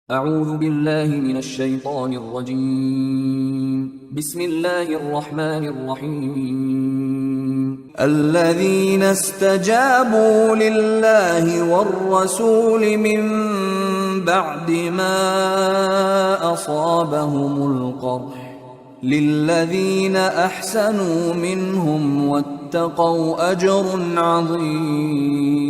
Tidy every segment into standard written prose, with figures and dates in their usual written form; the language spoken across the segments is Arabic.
أعوذ بالله من الشيطان الرجيم. بسم الله الرحمن الرحيم. الذين استجابوا لله والرسول من بعد ما أصابهم القرح للذين أحسنوا منهم واتقوا أجر عظيم.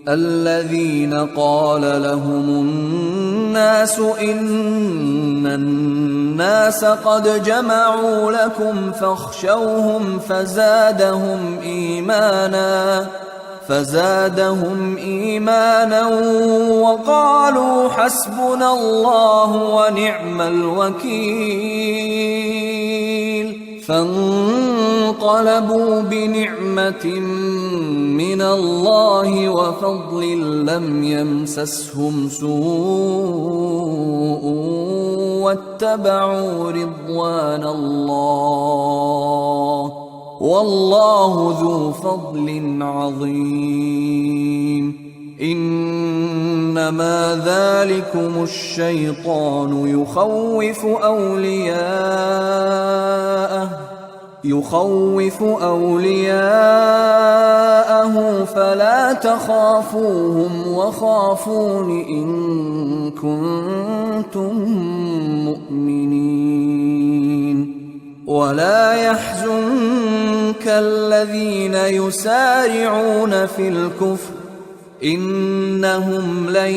الذين قال لهم الناس إن الناس قد جمعوا لكم فاخشوهم فزادهم إيمانا وقالوا حسبنا الله ونعم الوكيل. فانقلبوا بنعمة من الله وفضل لم يمسسهم سوء واتبعوا رضوان الله والله ذو فضل عظيم. إنما ذلكم الشيطان يخوف أولياءه فلا تخافوهم وخافون إن كنتم مؤمنين. ولا يحزنك الذين يسارعون في الكفر إنهم لن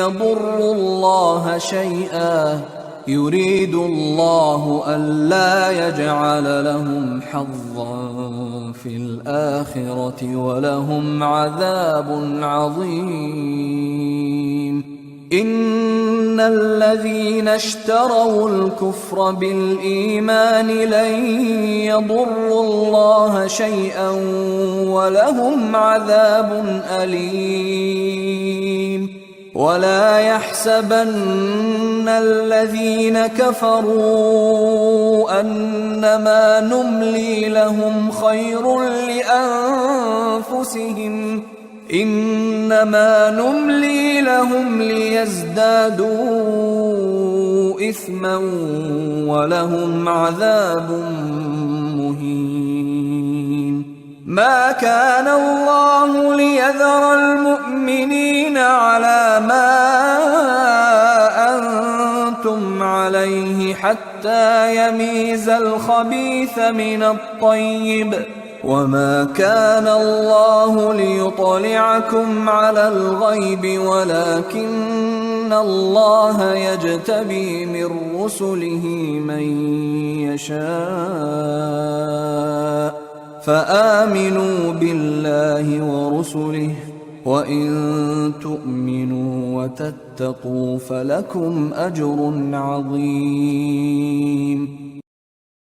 يضروا الله شيئا يريد الله ألا يجعل لهم حظا في الآخرة ولهم عذاب عظيم. إن الذين اشتروا الكفر بالإيمان لن يضروا الله شيئا ولهم عذاب أليم. ولا يحسبن الذين كفروا أنما نملي لهم خير لأنفسهم إنما نملي لهم ليزدادوا إثما ولهم عذاب مهين. ما كان الله ليذر المؤمنين على ما أنتم عليه حتى يميز الخبيث من الطيب وما كان الله ليطلعكم على الغيب ولكن الله يجتبي من رسله من يشاء فآمنوا بالله ورسله وإن تؤمنوا وتتقوا فلكم أجر عظيم.